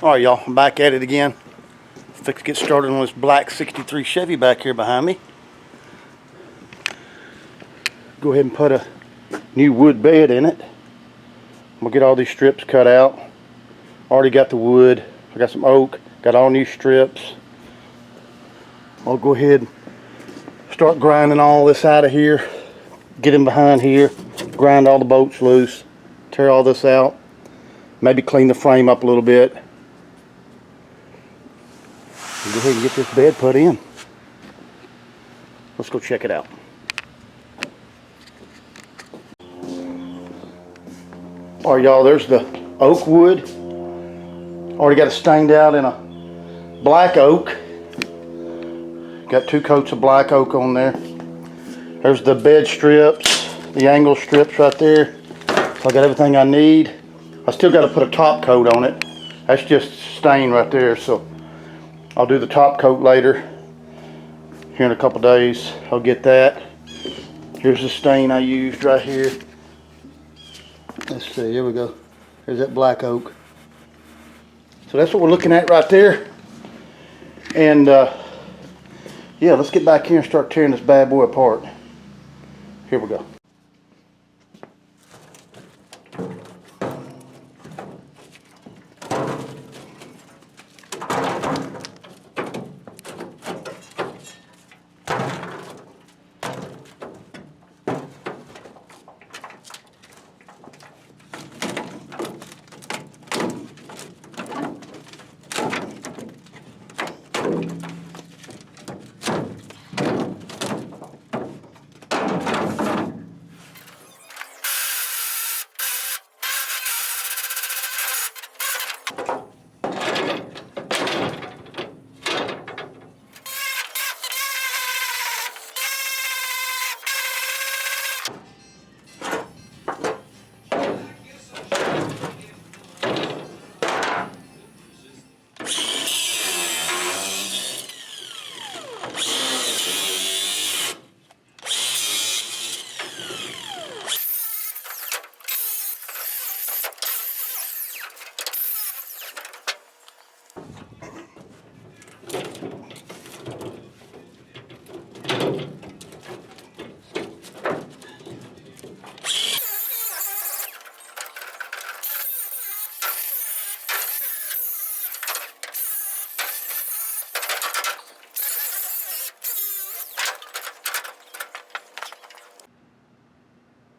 Alright y'all, I'm back at it again. Let's get started on this black 63 Chevy back here behind me. Go ahead and put a new wood bed in it. I'm going to get all these strips cut out. Already got the wood. I got some oak. Got all new strips. I'll go ahead and start grinding all this out of here. Get in behind here. Grind all the bolts loose. Tear all this out. Maybe clean the frame up a little bit. Go ahead and get this bed put in. Let's go check it out. Alright y'all, there's the oak wood. Already got it stained out in a black oak. Got 2 coats of black oak on there. There's the bed strips, the angle strips right there. So I got everything I need. I still got to put a top coat on it. That's just stain right there, so I'll do the top coat later. Here in a couple days, I'll get that. Here's the stain I used right here. Let's see, here we go. There's that black oak. So that's what we're looking at right there. And yeah, let's get back here and start tearing this bad boy apart. Here we go.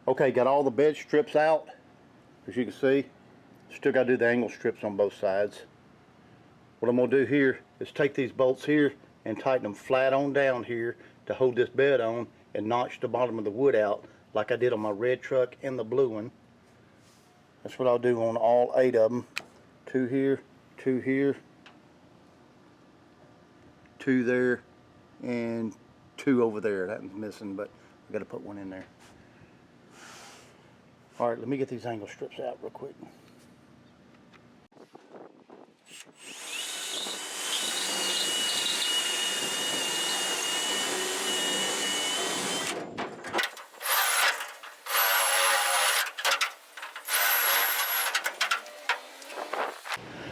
Okay, got all the bed strips out, as you can see. Still got to do the angle strips on both sides. What I'm going to do here is take these bolts here and tighten them flat on down here to hold this bed on and notch the bottom of the wood out like I did on my red truck and the blue one. That's what I'll do on all 8 of them. 2 here, 2 here, 2 there, and 2 over there. That one's missing, but I've got to put 1 in there. Alright, let me get these angle strips out real quick.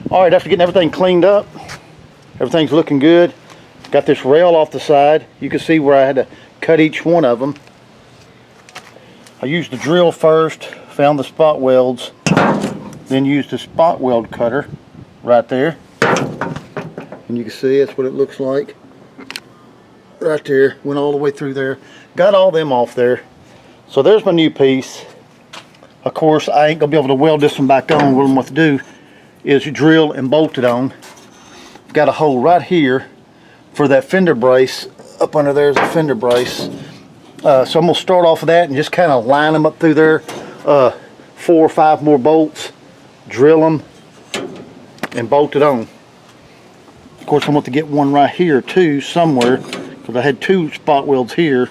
Alright, after getting everything cleaned up, everything's looking good. Got this rail off the side. You can see where I had to cut each one of them. I used the drill first, found the spot welds, then used the spot weld cutter right there. And you can see that's what it looks like. Right there, went all the way through there. Got all them off there. So there's my new piece. Of course, I ain't gonna be able to weld this one back on. What I'm going to do is drill and bolt it on. Got a hole right here for that fender brace. Up under there's a fender brace. So I'm going to start off with that and just kind of line them up through there. 4 or 5 more bolts, drill them, and bolt it on. Of course, I want to get one right here too, somewhere, because I had 2 spot welds here,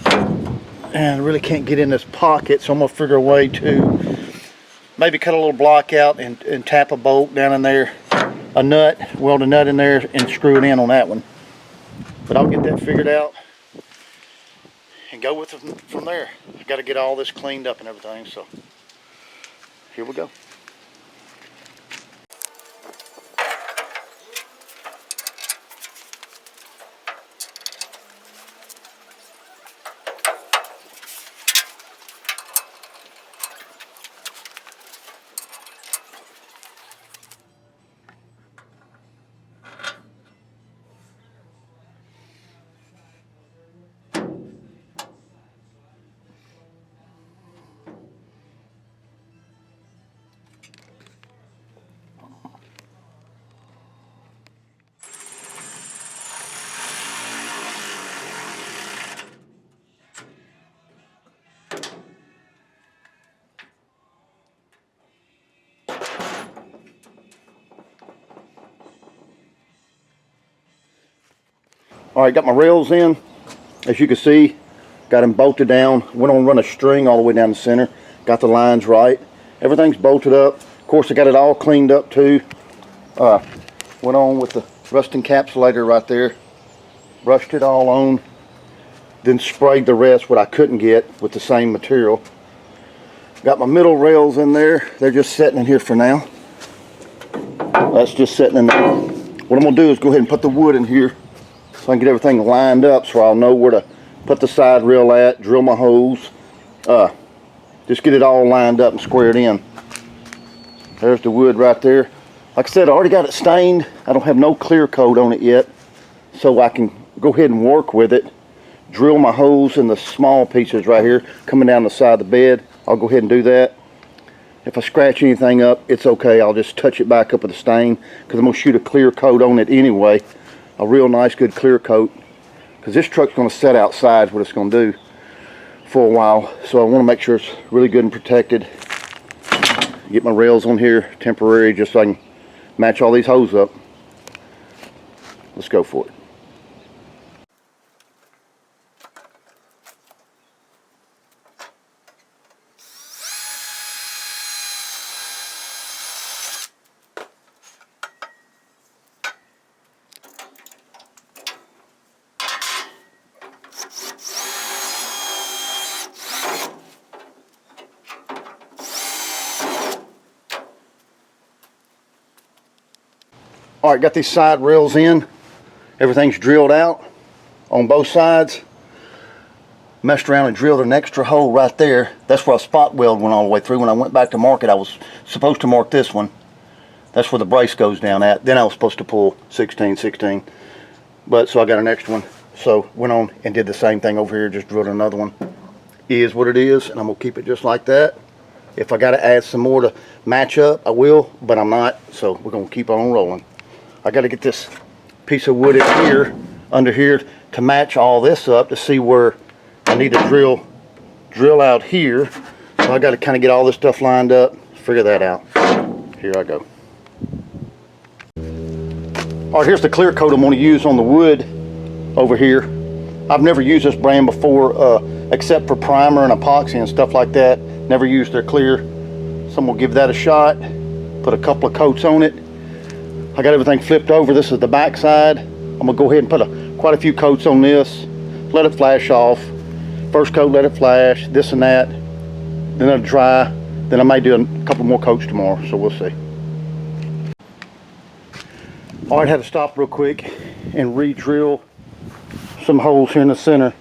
and I really can't get in this pocket, so I'm going to figure a way to maybe cut a little block out and tap a bolt down in there, a nut, weld a nut in there, and screw it in on that one. But I'll get that figured out and go with it from there. I've got to get all this cleaned up and everything, so here we go. Alright, got my rails in. As you can see, got them bolted down. Went on run a string all the way down the center. Got the lines right. Everything's bolted up. Of course, I got it all cleaned up too. Went on with the rust encapsulator right there. Brushed it all on. Then sprayed the rest, what I couldn't get, with the same material. Got my middle rails in there. They're just sitting in here for now. That's just sitting in there. What I'm going to do is go ahead and put the wood in here so I can get everything lined up so I'll know where to put the side rail at, drill my holes. Just get it all lined up and squared in. There's the wood right there. Like I said, I already got it stained. I don't have no clear coat on it yet, so I can go ahead and work with it. Drill my holes in the small pieces right here coming down the side of the bed. I'll go ahead and do that. If I scratch anything up, it's okay. I'll just touch it back up with a stain because I'm going to shoot a clear coat on it anyway. A real nice, good clear coat. Because this truck's going to set outside, what it's going to do for a while. So I want to make sure it's really good and protected. Get my rails on here temporary just so I can match all these holes up. Let's go for it. Alright, got these side rails in. Everything's drilled out on both sides. Messed around and drilled an extra hole right there. That's where a spot weld went all the way through. When I went back to mark it, I was supposed to mark this one. That's where the brace goes down at. Then I was supposed to pull 16. But so I got an extra one. So went on and did the same thing over here, just drilled another one. Is what it is, and I'm gonna keep it just like that. If I gotta add some more to match up, I will, but I'm not, so we're gonna keep on rolling. I got to get this piece of wood in here, under here, to match all this up to see where I need to drill out here. So I got to kind of get all this stuff lined up, figure that out. Here I go. All right, here's the clear coat I'm going to use on the wood over here. I've never used this brand before, except for primer and epoxy and stuff like that. Never used their clear. So I'm going to give that a shot, put a couple of coats on it. I got everything flipped over. This is the back side. I'm gonna go ahead and put quite a few coats on this. Let it flash off. First coat, let it flash, this and that. Then it'll dry. Then I may do a couple more coats tomorrow, so we'll see. All right, had to stop real quick and re-drill some holes here in the center.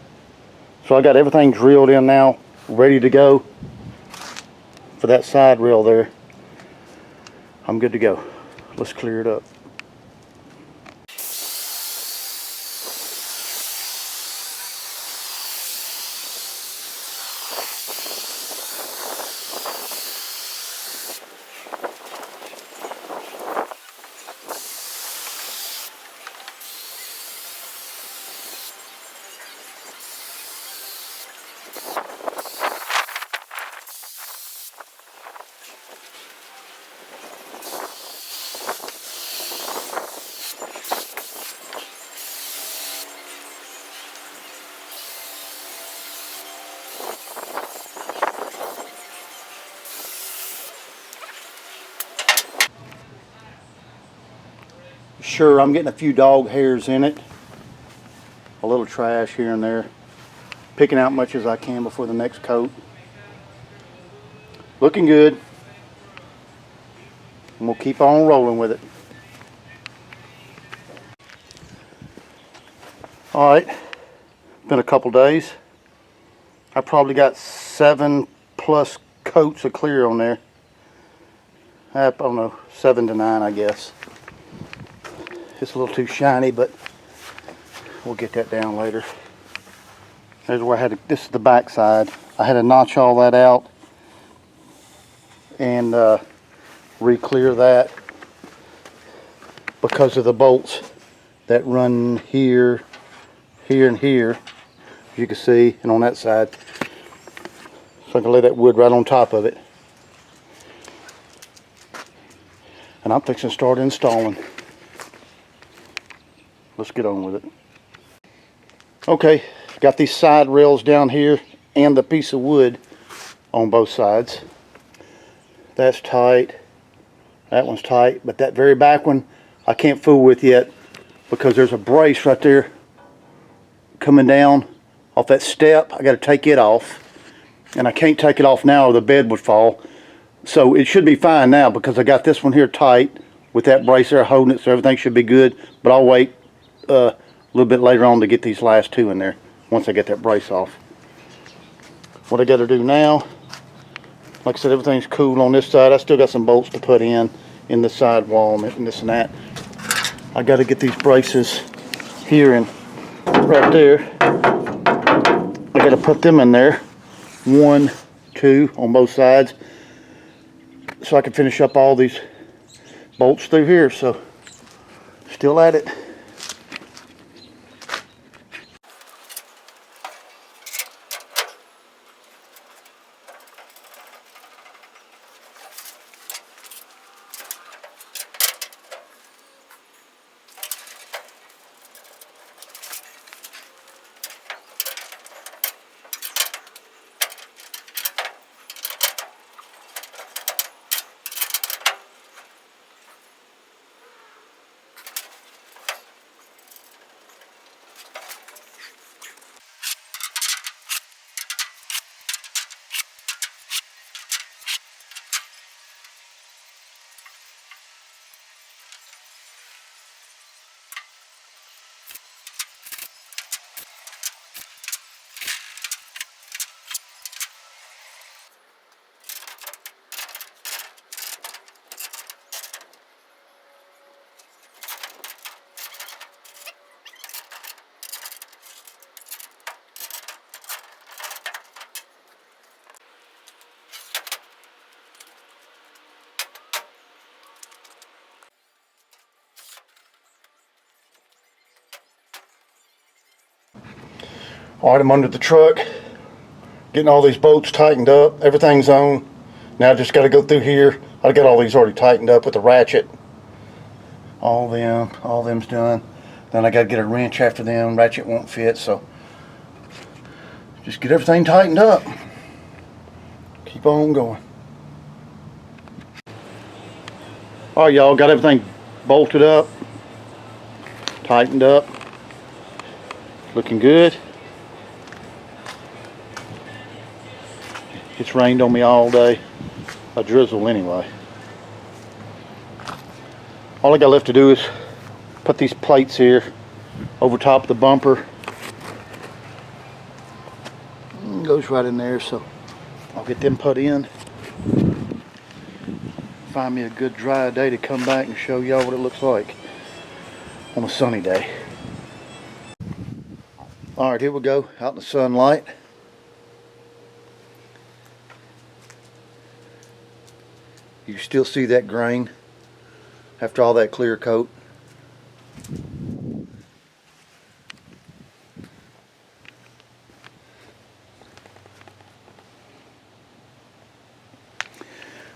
So I got everything drilled in now, ready to go for that side rail there. I'm good to go. Let's clear it up. Sure, I'm getting a few dog hairs in it, a little trash here and there, picking out much as I can before the next coat. Looking good, and we'll keep on rolling with it. Alright, been a couple days. I probably got 7+ coats of clear on there. I don't know, 7 to 9 I guess. It's a little too shiny, but we'll get that down later. There's where I had to, this is the back side. I had to notch all that out and re-clear that because of the bolts that run here, here, and here, as you can see, and on that side. So I can lay that wood right on top of it. And I'm fixing to start installing. Let's get on with it. Okay, got these side rails down here and the piece of wood on both sides. That's tight. That one's tight, but that very back one I can't fool with yet because there's a brace right there coming down off that step. I got to take it off, and I can't take it off now or the bed would fall. So it should be fine now because I got this one here tight with that brace there holding it, so everything should be good. But I'll wait a little bit later on to get these last two in there once I get that brace off. What I got to do now, like I said, everything's cool on this side. I still got some bolts to put in the side wall and this and that. I got to get these braces here and right there. I got to put them in there, 1, 2 on both sides, so I can finish up all these bolts through here. So still at it. Alright, I'm under the truck, getting all these bolts tightened up. Everything's on. Now I just got to go through here. I got all these already tightened up with the ratchet. All them's done. Then I got to get a wrench after them. Ratchet won't fit, so just get everything tightened up. Keep on going. Alright, y'all, got everything bolted up, tightened up, looking good. It's rained on me all day. A drizzle anyway. All I got left to do is put these plates here over top of the bumper. Goes right in there, so I'll get them put in. Find me a good dry day to come back and show y'all what it looks like on a sunny day. Alright, here we go, out in the sunlight. You still see that grain after all that clear coat.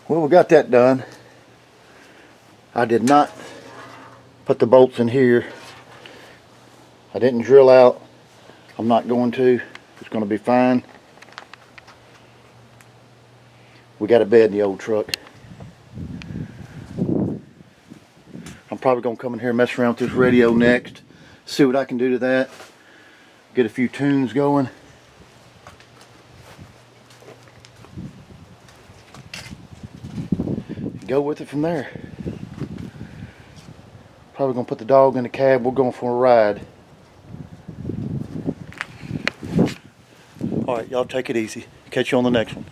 Well, we got that done. I did not put the bolts in here. I didn't drill out. I'm not going to. It's going to be fine. We got a bed in the old truck. I'm probably going to come in here and mess around with this radio next. See what I can do to that. Get a few tunes going. Go with it from there. Probably going to put the dog in the cab. We're going for a ride. Alright, y'all take it easy. Catch you on the next one.